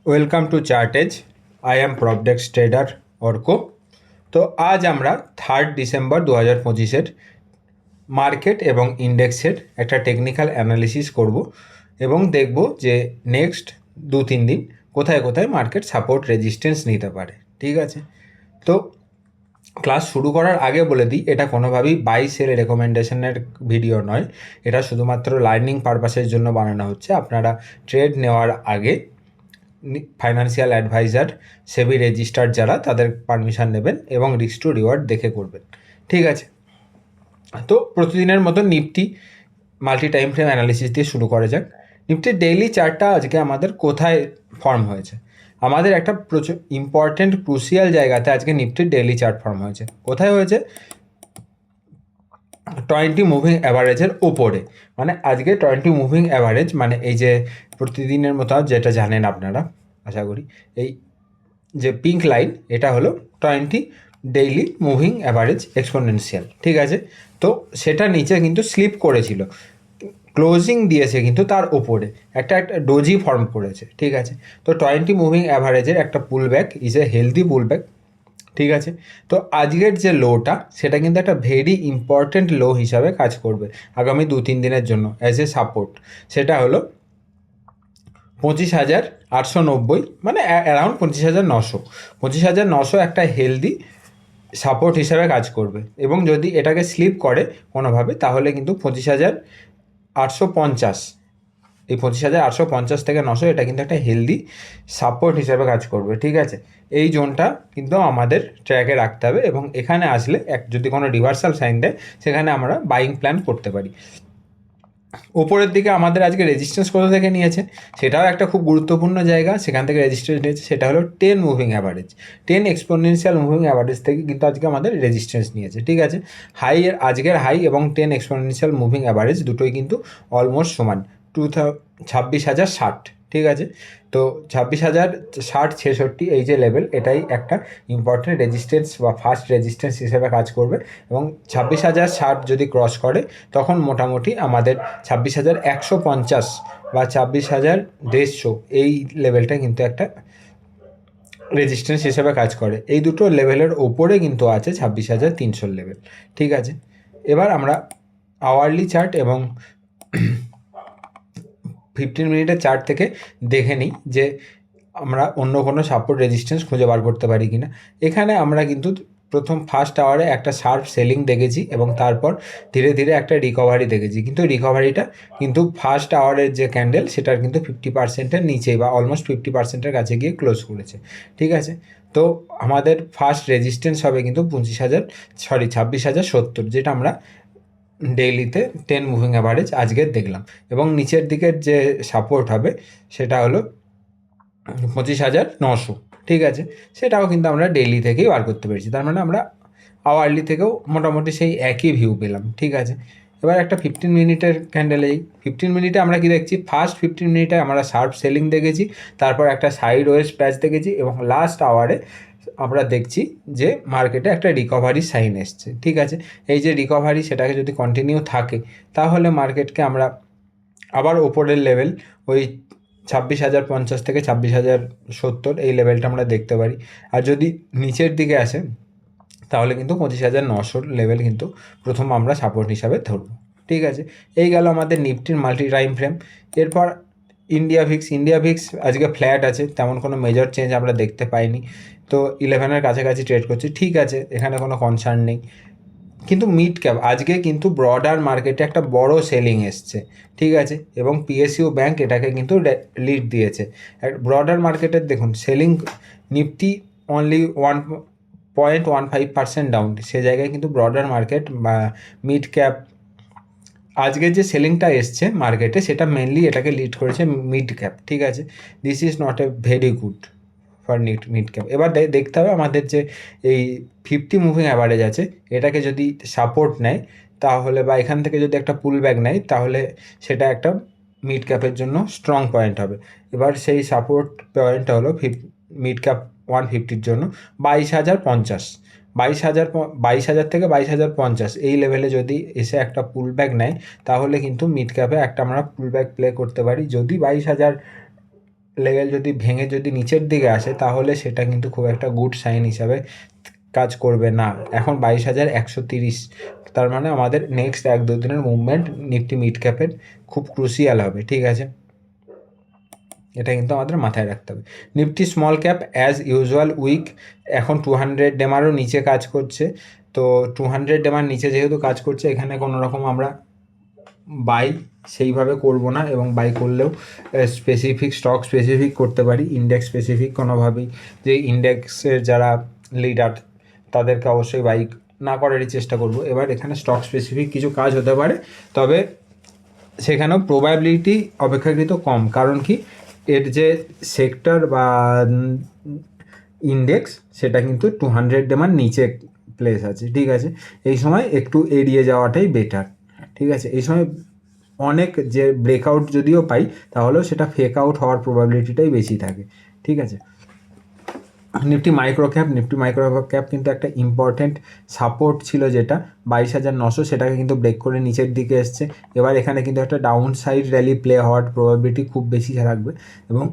Welcome to Chartage. I am Probdex trader Arka. তো আজ আমরা 3 ডিসেম্বর 2025 মার্কেট এবং ইন্ডেক্সের একটা টেকনিক্যাল অ্যানালিসিস করব এবং দেখব যে নেক্সট 2-3 দিন কোথায় কোথায় মার্কেট সাপোর্ট রেজিস্ট্যান্স নিতে পারে। ঠিক আছে, তো ক্লাস শুরু করার আগে বলে দিই, এটা কোনোভাবেই বাই সেল রেকমেন্ডেশনের ভিডিও নয়। এটা শুধুমাত্র লার্নিং পারপাসের জন্য বানানো হচ্ছে। আপনারা ট্রেড নেওয়ার আগে ফাইন্যান্সিয়াল অ্যাডভাইজার, সেবি রেজিস্টার্ড যারা, তাদের পারমিশন নেবেন এবং রিস্ক টু রিওয়ার্ড দেখে করবেন। ঠিক আছে, তো প্রতিদিনের মতো Nifty multi time frame analysis দিয়ে শুরু করা যাক। নিফটির ডেইলি চার্টটা আজকে আমাদের কোথায় ফর্ম হয়েছে? আমাদের একটা প্রচুর ইম্পর্টেন্ট ক্রুশিয়াল জায়গাতে আজকে নিফটির ডেইলি চার্ট ফর্ম হয়েছে। কোথায় হয়েছে? 20 মুভিং অ্যাভারেজের ওপরে। মানে আজকে 20 মুভিং অ্যাভারেজ, মানে এই যে প্রতিদিনের মতো যেটা জানেন আপনারা আশা করি, এই যে পিঙ্ক লাইন, এটা হলো 20 ডেইলি মুভিং অ্যাভারেজ এক্সপোনেনশিয়াল। ঠিক আছে, তো সেটা নিচে কিন্তু স্লিপ করেছিল, ক্লোজিং দিয়েছে কিন্তু তার ওপরে একটা ডোজি ফর্ম করেছে। ঠিক আছে, তো 20 মুভিং অ্যাভারেজের একটা পুল back is a healthy pool back. ঠিক আছে, তো আজকের যে লোটা, সেটা কিন্তু একটা ভেরি ইম্পর্ট্যান্ট লো হিসাবে কাজ করবে আগামী 2-3 দিনের জন্য অ্যাজ এ সাপোর্ট। সেটা হলো 25,890, মানে অ্যারাউন্ড 25,900। 25,900 একটা হেলদি সাপোর্ট হিসাবে কাজ করবে, এবং যদি এটাকে স্লিপ করে কোনোভাবে, তাহলে কিন্তু 25,850, এই 25,850 থেকে 900, এটা কিন্তু একটা হেলদি সাপোর্ট হিসেবে কাজ করবে। ঠিক আছে, এই জোনটা কিন্তু আমাদের ট্র্যাকে রাখতে হবে, এবং এখানে আসলে যদি কোনো রিভার্সাল সাইন দেয়, সেখানে আমরা বাইং প্ল্যান করতে পারি। ওপরের দিকে আমাদের আজকে রেজিস্ট্যান্স কোথা থেকে নিয়েছে, সেটাও একটা খুব গুরুত্বপূর্ণ জায়গা। সেখান থেকে রেজিস্ট্যান্স নিয়েছে, সেটা হলো 10 moving average. 10 exponential moving average থেকে কিন্তু আজকে আমাদের রেজিস্ট্যান্স নিয়েছে। ঠিক আছে, আজকের হাই এবং 10 এক্সপোনেনশিয়াল মুভিং অ্যাভারেজ দুটোই কিন্তু অলমোস্ট সমান, 26,060। ঠিক আছে, তো 26,060-66 এই যে লেভেল, এটাই একটা ইম্পর্টেন্ট রেজিস্ট্যান্স বা ফার্স্ট রেজিস্ট্যান্স হিসেবে কাজ করবে। এবং 26,060 যদি ক্রস করে, তখন মোটামুটি আমাদের 26,150 বা 26,150 এই লেভেলটা কিন্তু একটা রেজিস্ট্যান্স হিসেবে কাজ করে। এই দুটো লেভেলের ওপরে কিন্তু আছে 26,300 লেভেল। ঠিক আছে, এবার আমরা আওয়ারলি চার্ট এবং 15 মিনিটের চার্ট থেকে দেখে নিই যে আমরা অন্য কোনো সাপোর্ট রেজিস্ট্যান্স খুঁজে বার করতে পারি কিনা। এখানে আমরা কিন্তু ফার্স্ট আওয়ারে একটা শার্প সেলিং দেখেছি, এবং তারপর ধীরে ধীরে একটা রিকভারি দেখেছি, কিন্তু রিকভারিটা কিন্তু ফার্স্ট আওয়ারের যে ক্যান্ডেল, সেটার কিন্তু 50%-এর নিচেই বা অলমোস্ট 50%-এর কাছে গিয়ে ক্লোজ করেছে। ঠিক আছে, তো আমাদের ফার্স্ট রেজিস্ট্যান্স হবে কিন্তু 26,070, যেটা আমরা ডেইলিতে 10 মুভিং অ্যাভারেজ আজকের দেখলাম। এবং নিচের দিকের যে সাপোর্ট হবে, সেটা হলো 25,900। ঠিক আছে, সেটাও কিন্তু আমরা ডেইলি থেকেই বার করতে পেরেছি। তার মানে আমরা আওয়ারলি থেকেও মোটামুটি সেই একই ভিউ পেলাম। ঠিক আছে, এবার একটা 15 মিনিটের ক্যান্ডেলে, 15 মিনিটে আমরা কি দেখছি? ফার্স্ট 15 মিনিটে আমরা শার্প সেলিং দেখেছি, তারপর একটা সাইড ওয়েজ প্যাচ দেখেছি, এবং লাস্ট আওয়ারে আমরা দেখছি যে মার্কেটে একটা রিকভারি সাইন এসছে। ঠিক আছে, এই যে রিকভারি, সেটাকে যদি কন্টিনিউ থাকে, তাহলে মার্কেটকে আমরা আবার ওপরের লেভেল ওই 26,050 থেকে 26,070 এই লেভেলটা আমরা দেখতে পারি। আর যদি নিচের দিকে আসে, তাহলে কিন্তু 25,900 লেভেল কিন্তু প্রথম আমরা সাপোর্ট হিসাবে ধরব। ঠিক আছে, এই গেল আমাদের নিফটির মাল্টি টাইম ফ্রেম। এরপর ইন্ডিয়া ভিক্স আজকে ফ্ল্যাট আছে, তেমন কোনো মেজর চেঞ্জ আমরা দেখতে পাইনি। তো 11-এর কাছাকাছি ট্রেড করছি। ঠিক আছে, এখানে কোনো কনসার্ন নেই। কিন্তু মিড ক্যাপ আজকে কিন্তু ব্রডার মার্কেটে একটা বড় সেলিং এসছে। ঠিক আছে, এবং পিএসইউ ব্যাংক এটাকে কিন্তু লিড দিয়েছে। ব্রডার মার্কেটের দেখুন সেলিং, নিফটি অনলি 1.15% ডাউন, সে জায়গায় কিন্তু ব্রডার মার্কেট বা মিড ক্যাপ আজকের যে সেলিংটা এসছে মার্কেটে, সেটা মেনলি এটাকে লিড করেছে মিড ক্যাপ। ঠিক আছে, this is not a very good for mid cap. এবার দেখতে হবে আমাদের যে এই 50 মুভিং অ্যাভারেজ আছে, এটাকে যদি সাপোর্ট নেয়, তাহলে বা এখান থেকে যদি একটা পুল ব্যাক নেয়, তাহলে সেটা একটা মিড ক্যাপের জন্য স্ট্রং পয়েন্ট হবে। এবার সেই সাপোর্ট পয়েন্টটা হলো মিড ক্যাপ 150-র জন্য 22,050, 22,000 থেকে 22,050 এই লেভেলে যদি এসে একটা পুল ব্যাক নেয়, তাহলে কিন্তু মিড ক্যাপে একটা আমরা পুল ব্যাক প্লে করতে পারি। যদি লেভেল যদি ভেঙে যদি নিচের দিকে আসে তাহলে সেটা কিন্তু খুব একটা গুড সাইন হিসাবে কাজ করবে না। এখন 22,130, তার মানে আমাদের নেক্সট 1-2 দিনের মুভমেন্ট নিফটি মিড ক্যাপের খুব ক্রুশিয়াল হবে, ঠিক আছে? এটা কিন্তু আমাদের মাথায় রাখতে হবে। Nifty small cap as usual weak, এখন 200 ডেমারও নিচে কাজ করছে। তো 200 ডেমার নিচে যেহেতু কাজ করছে, এখানে কোনো রকম আমরা বাই সেইভাবে করব না, এবং বাই করলেও স্পেসিফিক স্টক স্পেসিফিক করতে পারি, ইন্ডেক্স স্পেসিফিক কোনোভাবেই। যে ইন্ডেক্সের যারা লিডার তাদেরকে অবশ্যই বাই না করারই চেষ্টা করব। এবার এখানে স্টক স্পেসিফিক কিছু কাজ হতে পারে, তবে সেখানেও প্রবাবিলিটি অপেক্ষাকৃত কম। কারণ কি, এর যে সেক্টর বা ইন্ডেক্স সেটা কিন্তু 200 ডেমার নিচে প্লেস আছে, ঠিক আছে? এই সময় একটু এড়িয়ে যাওয়াটাই বেটার, ঠিক আছে? এই সময় অনেক যে ব্রেকআউট যদিও পাই, তাহলেও সেটা ফেক আউট হওয়ার প্রবাবিলিটিটাই বেশি থাকে, ঠিক আছে? নিফটি মাইক্রো ক্যাপ কিন্তু একটা ইম্পর্টেন্ট সাপোর্ট ছিল, যেটা 22,900, সেটাকে কিন্তু ব্রেক করে নিচের দিকে এসছে। এবার এখানে কিন্তু একটা ডাউন সাইড র্যালি প্লে হওয়ার প্রবাবিলিটি খুব বেশি থাকবে, এবং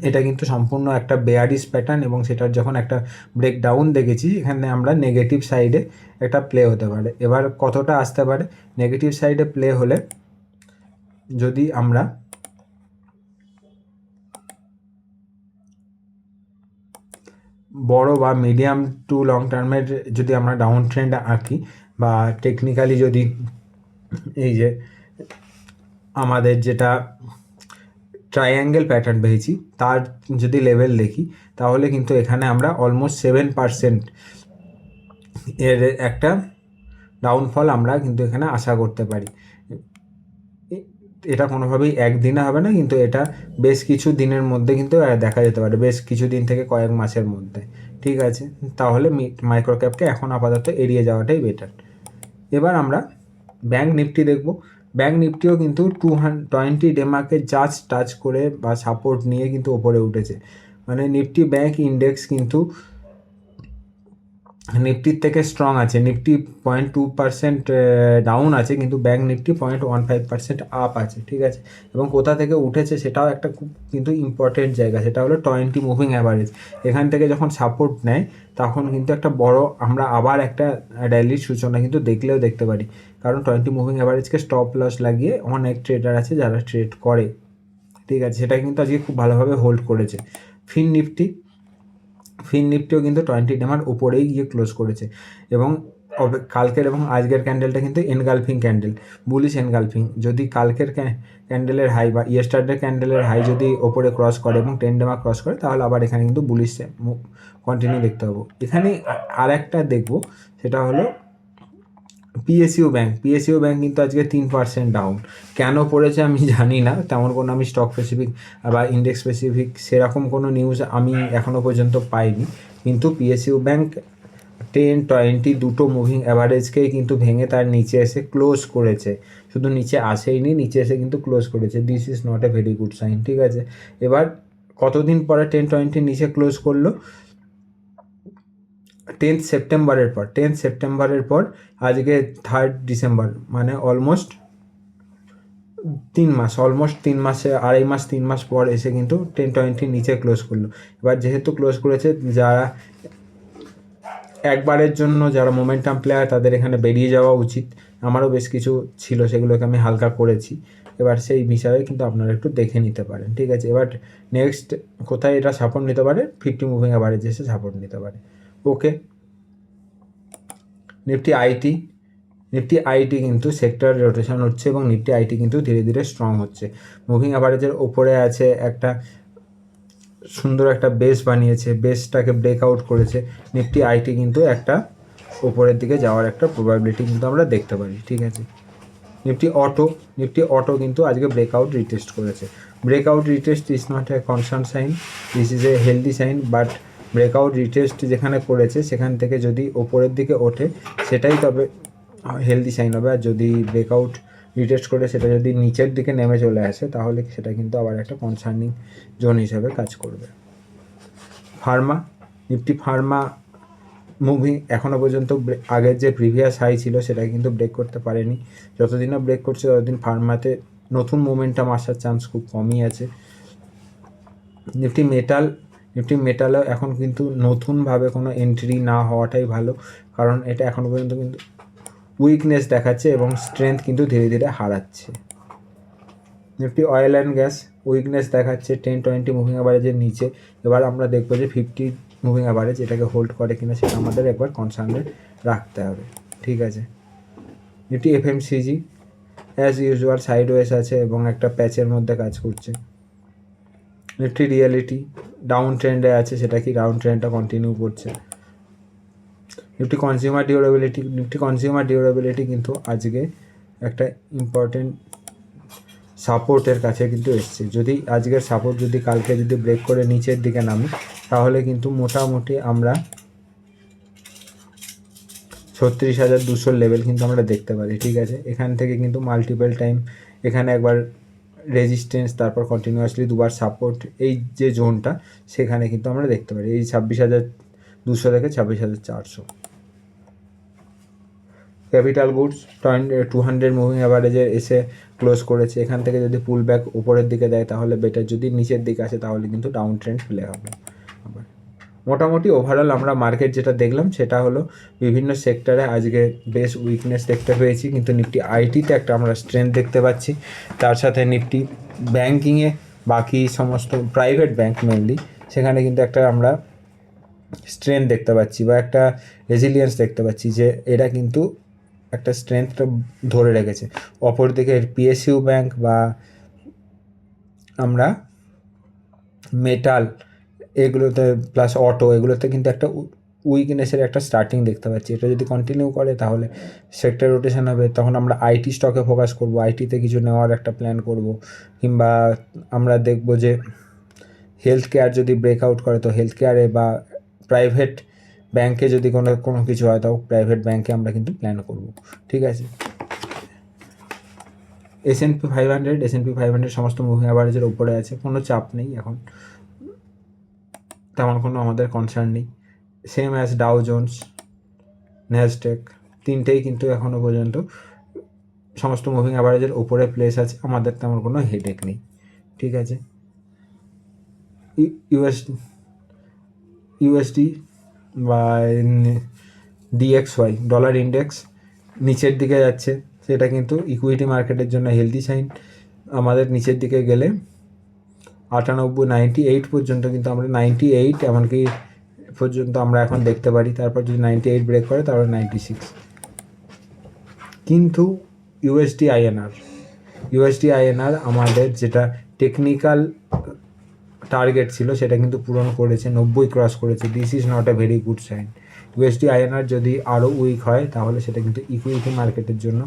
এটা কিন্তু সম্পূর্ণ একটা বেয়ারিশ প্যাটার্ন, এবং সেটার যখন একটা ব্রেক ডাউন দেখেছি, এখানে আমরা নেগেটিভ সাইডে একটা প্লে হতে পারে। এবার কতটা আসতে পারে নেগেটিভ সাইডে প্লে হলে, যদি আমরা বড় বা মিডিয়াম টু লং টার্মের যদি আমরা ডাউন ট্রেন্ড আঁকি, বা টেকনিক্যালি যদি এই যে আমাদের যেটা ট্রায়াঙ্গেল প্যাটার্ন পেয়েছি তার যদি লেভেল দেখি, তাহলে কিন্তু এখানে আমরা অলমোস্ট 7% এর একটা ডাউনফল আমরা কিন্তু এখানে আশা করতে পারি। এটা কোনোভাবেই একদিনে হবে না, কিন্তু এটা বেশ কিছু দিনের মধ্যে কিন্তু দেখা যেতে পারে, বেশ কিছু দিন থেকে কয়েক মাসের মধ্যে, ঠিক আছে? তাহলে মাইক্রো ক্যাপকে এখন আপাতত এড়িয়ে যাওয়াটাই বেটার। এবার আমরা ব্যাঙ্ক নিফটি দেখব। ব্যাঙ্ক নিফটিও কিন্তু 220 ডেমার্কে জাস্ট টাচ করে বা সাপোর্ট নিয়ে কিন্তু ওপরে উঠেছে। মানে নিফটি ব্যাঙ্ক ইন্ডেক্স কিন্তু নিফটির থেকে স্ট্রং আছে। নিফটি 0.2% ডাউন আছে, কিন্তু ব্যাঙ্ক নিফটি 0.15% আপ আছে, ঠিক আছে? এবং কোথা থেকে উঠেছে সেটাও একটা খুব কিন্তু ইম্পর্টেন্ট জায়গা, সেটা হলো 20 মুভিং অ্যাভারেজ। এখান থেকে যখন সাপোর্ট নেয়, তখন কিন্তু একটা বড় আমরা আবার একটা র্যালির সূচনা কিন্তু দেখলেও দেখতে পারি, কারণ 20 মুভিং অ্যাভারেজকে স্টপ লস লাগিয়ে অনেক ট্রেডার আছে যারা ট্রেড করে, ঠিক আছে? সেটা কিন্তু আজকে খুব ভালোভাবে হোল্ড করেছে। ফিন নিফটিও কিন্তু 20 ডেমার উপরেই গিয়ে ক্লোজ করেছে, এবং কালকের এবং আজকের ক্যান্ডেলটা কিন্তু এনগালফিং ক্যান্ডেল, বুলিশ এনগালফিং। যদি কালকের ক্যান্ডেলের হাই বা ইয়েস্টারডে ক্যান্ডেলের হাই যদি ওপরে ক্রস করে এবং 10 ডেমা ক্রস করে, তাহলে আবার এখানে কিন্তু বুলিশ কন্টিনিউ দেখতে পাবো। এখানে আর একটা দেখবো, সেটা হলো পিএসইউ ব্যাঙ্ক কিন্তু আজকে 3% ডাউন। কেন পড়েছে আমি জানি না, তেমন কোনো আমি স্টক স্পেসিফিক বা ইন্ডেক্স স্পেসিফিক সেরকম কোনো নিউজ আমি এখনও পর্যন্ত পাইনি, কিন্তু পিএসইউ ব্যাঙ্ক 10-20 দুটো মুভিং অ্যাভারেজকেই কিন্তু ভেঙে তার নিচে এসে ক্লোজ করেছে। শুধু নিচে আসেইনি, নিচে এসে কিন্তু ক্লোজ করেছে। This is not a very good sign, ঠিক আছে? এবার কতদিন পরে 10-20 নিচে ক্লোজ করলো? 10th সেপ্টেম্বরের পর আজকে 3rd ডিসেম্বর, মানে অলমোস্ট 3 মাস, আড়াই মাস 3 মাস পর এসে কিন্তু 10-20 নিচে ক্লোজ করলো। এবার যেহেতু ক্লোজ করেছে, যারা একবারের জন্য যারা মোমেন্টাম প্লেয়ার, তাদের এখানে বেরিয়ে যাওয়া উচিত। আমারও বেশ কিছু ছিল, সেগুলোকে আমি হালকা করেছি। এবার সেই বিষয়ে কিন্তু আপনারা একটু দেখে নিতে পারেন, ঠিক আছে? এবার নেক্সট কোথায় এটা সাপোর্ট নিতে পারে? 50 মুভিং অ্যাভারেজ এসে সাপোর্ট নিতে পারে। ওকে, নিফটি আইটি কিন্তু সেক্টর রোটেশন হচ্ছে, এবং নিফটি আইটি কিন্তু ধীরে ধীরে স্ট্রং হচ্ছে। মুভিং অ্যাভারেজের ওপরে আছে, একটা সুন্দর একটা বেস বানিয়েছে, বেসটাকে ব্রেকআউট করেছে। নিফটি আইটি কিন্তু একটা ওপরের দিকে যাওয়ার একটা প্রবাবিলিটি কিন্তু আমরা দেখতে পারি, ঠিক আছে? নিফটি অটো কিন্তু আজকে ব্রেকআউট রিটেস্ট করেছে। Breakout retest is not a concern sign, this is a healthy sign, but breakout retest যেখানে করেছে সেখান থেকে যদি ওপরের দিকে ওঠে, সেটাই তবে হেলদি সাইন হবে। আর যদি ব্রেকআউট রিটেস্ট করে সেটা যদি নিচের দিকে নেমে চলে আসে, তাহলে সেটা কিন্তু আবার একটা কনসার্নিং জোন হিসেবে কাজ করবে। নিফটি ফার্মা মুভিং এখনও পর্যন্ত আগের যে প্রিভিয়াস হাই ছিল সেটা কিন্তু ব্রেক করতে পারেনি। যতদিন না ব্রেক করছে, ততদিন ফার্মাতে নতুন মোমেন্টাম আসার চান্স খুব কমই আছে। নিফটি মেটালও এখন কিন্তু নতুনভাবে কোনো এন্ট্রি না হওয়াটাই ভালো, কারণ এটা এখনও পর্যন্ত কিন্তু উইকনেস দেখাচ্ছে এবং স্ট্রেংথ কিন্তু ধীরে ধীরে হারাচ্ছে। Nifty oil and gas weakness দেখাচ্ছে 10-20 মুভিং অ্যাভারেজের নিচে। এবার আমরা দেখবো যে 50 মুভিং অ্যাভারেজ এটাকে হোল্ড করে কিনা, সেটা আমাদের একবার কনসার্নে রাখতে হবে। ঠিক আছে, Nifty FMCG as usual sideways আছে এবং একটা প্যাচের মধ্যে কাজ করছে। নিফটি রিয়েলিটি ডাউন ট্রেন্ডে আছে, সেটা কি ডাউন ট্রেন্ডটা কন্টিনিউ করছে। নিফটি কনজিউমার ডিউরেবিলিটি কিন্তু আজকে একটা ইম্পর্টেন্ট সাপোর্টের কাছে কিন্তু এসছে। যদি আজকের সাপোর্ট যদি কালকে যদি ব্রেক করে নিচের দিকে নামি, তাহলে কিন্তু মোটামুটি আমরা 36,200 লেভেল কিন্তু আমরা দেখতে পারি। ঠিক আছে, এখান থেকে কিন্তু মাল্টিপল টাইম এখানে একবার রেজিস্ট্যান্স, তারপর কন্টিনিউয়াসলি দুবার সাপোর্ট, এই যে জোনটা সেখানে কিন্তু আমরা দেখতে পারি এই 26,200 থেকে 26,400। ক্যাপিটাল গুডস 200 মুভিং অ্যাভারেজে এসে ক্লোজ করেছে। এখান থেকে যদি পুল ব্যাক উপরের দিকে দেয় তাহলে বেটার, যদি নিচের দিকে আসে তাহলে কিন্তু ডাউন ট্রেন্ড প্লে হবে। আবার মোটামুটি ওভারঅল আমরা মার্কেট যেটা দেখলাম সেটা হলো বিভিন্ন সেক্টরে আজকে বেশ উইকনেস দেখতে পেয়েছি, কিন্তু নিফটি আইটিতে একটা আমরা স্ট্রেংথ দেখতে পাচ্ছি। তার সাথে নিফটি ব্যাঙ্কিংয়ে বাকি সমস্ত প্রাইভেট ব্যাঙ্ক মেনলি সেখানে কিন্তু একটা আমরা স্ট্রেংথ দেখতে পাচ্ছি বা একটা রেজিলিয়েন্স দেখতে পাচ্ছি, যে এরা কিন্তু একটা স্ট্রেংথটা ধরে রেখেছে। অপরদিকে পিএসইউ ব্যাঙ্ক বা আমরা মেটাল এগুলোতে প্লাস অটো এগুলোতে কিন্তু একটা উইকনেসের একটা স্টার্টিং দেখতে পাচ্ছি। এটা যদি কন্টিনিউ করে তাহলে সেক্টর রোটেশন হবে, তখন আমরা আইটি স্টকে ফোকাস করব, আইটিতে কিছু নেওয়ার একটা প্ল্যান করব, কিংবা আমরা দেখব যে হেলথ কেয়ার যদি ব্রেকআউট করে তো হেলথ কেয়ারে, বা প্রাইভেট ব্যাঙ্কে যদি কোনো কিছু হয় তাও প্রাইভেট ব্যাঙ্কে আমরা কিন্তু প্ল্যান করব। ঠিক আছে, S&P 500 সমস্ত মুভিং অ্যাভারেজের উপরে আছে, কোনো চাপ নেই এখন, তেমন কোনো আমাদের কনসার্ন নেই। সেম অ্যাজ ডাও জোন্স, ন্যাসডেক, তিনটেই কিন্তু এখনও পর্যন্ত সমস্ত মুভিং অ্যাভারেজের উপরে প্লেস আছে, আমাদের তেমন কোনো হেডেক নেই। ঠিক আছে, ইউএসডি বা DXY ডলার ইন্ডেক্স নিচের দিকে যাচ্ছে, সেটা কিন্তু ইকুইটি মার্কেটের জন্য হেলদি সাইন। আমাদের নিচের দিকে গেলে 98 পর্যন্ত কিন্তু আমরা 98 এমনকি পর্যন্ত আমরা এখন দেখতে পারি। তারপর যদি 98 ব্রেক করে তাহলে 96। কিন্তু ইউএসডি আইএনআর আমাদের যেটা টেকনিক্যাল টার্গেট ছিল সেটা কিন্তু পূরণ করেছে, 90 ক্রস করেছে। This is not a very good sign. USD INR যদি আরও উইক হয় তাহলে সেটা কিন্তু ইকুইটি মার্কেটের জন্য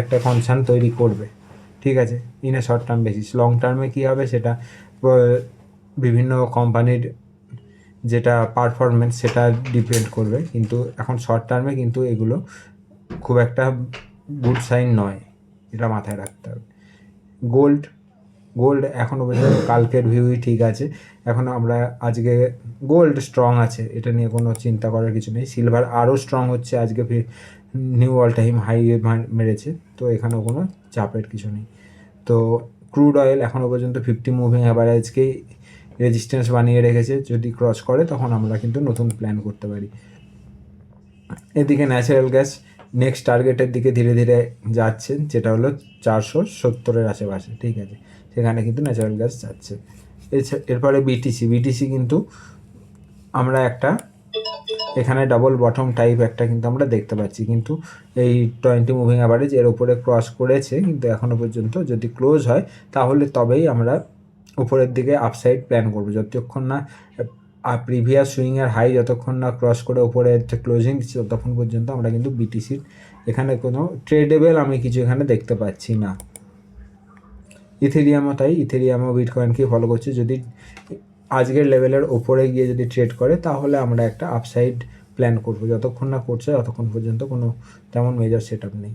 একটা কনসার্ন তৈরি করবে। ঠিক আছে, in a short term basis. Long টার্মে কী হবে সেটা বিভিন্ন কোম্পানির যেটা পারফরমেন্স সেটা ডিপেন্ড করবে, কিন্তু এখন শর্ট টার্মে কিন্তু এগুলো খুব একটা গুড সাইন নয়, এটা মাথায় রাখতে হবে। গোল্ড এখনও পর্যন্ত কালকের ভিউই ঠিক আছে, এখন আমরা আজকে গোল্ড স্ট্রং আছে, এটা নিয়ে কোনো চিন্তা করার কিছু নেই। সিলভার আরও স্ট্রং হচ্ছে, আজকে নিউ অল টাইম হাই মেরেছে, তো এখানেও কোনো চাপের কিছু নেই। তো ক্রুড অয়েল এখনও পর্যন্ত 50 মুভিং অ্যাভারেজকেই রেজিস্ট্যান্স বানিয়ে রেখেছে, যদি ক্রস করে তখন আমরা কিন্তু নতুন প্ল্যান করতে পারি। এদিকে ন্যাচারাল গ্যাস নেক্সট টার্গেটের দিকে ধীরে ধীরে যাচ্ছে, যেটা হলো 470-এর আশেপাশে। ঠিক আছে, সেখানে কিন্তু ন্যাচারাল গ্যাস যাচ্ছে। এরপরে বিটিসি কিন্তু আমরা একটা এখানে ডাবল বটম টাইপ একটা কিন্তু আমরা দেখতে পাচ্ছি, কিন্তু এই 20 মুভিং অ্যাভারেজ এর উপরে ক্রস করেছে, কিন্তু এখনও পর্যন্ত যদি ক্লোজ হয় তাহলে তবেই আমরা উপরের দিকে আপসাইড প্ল্যান করবো। যতক্ষণ না প্রিভিয়াস সুইংয়ের হাই যতক্ষণ না ক্রস করে ওপরে ক্লোজিং দিচ্ছি ততক্ষণ পর্যন্ত আমরা কিন্তু বিটিসির এখানে কোনো ট্রেডেবল আমি কিছু এখানে দেখতে পাচ্ছি না। ইথেরিয়ামও তাই, ইথেরিয়ামও বিটকয়েনকে ফলো করছে, যদি আজকের লেভেলের ওপরে গিয়ে যদি ট্রেড করে তাহলে আমরা একটা আপসাইড প্ল্যান করবো, যতক্ষণ না করছে ততক্ষণ পর্যন্ত কোনো তেমন মেজর সেট আপ নেই।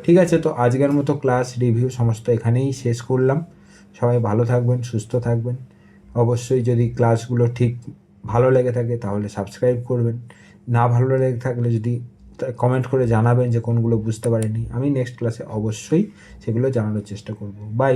ঠিক আছে, তো আজকের মতো ক্লাস রিভিউ সমস্ত এখানেই শেষ করলাম। সবাই ভালো থাকবেন, সুস্থ থাকবেন। অবশ্যই যদি ক্লাসগুলো ঠিক ভালো লেগে থাকে তাহলে সাবস্ক্রাইব করবেন, না ভালো লেগে থাকলে যদি কমেন্ট করে জানাবেন যে কোনগুলো বুঝতে পারেনি, আমি নেক্সট ক্লাসে অবশ্যই সেগুলো জানানোর চেষ্টা করব। বাই।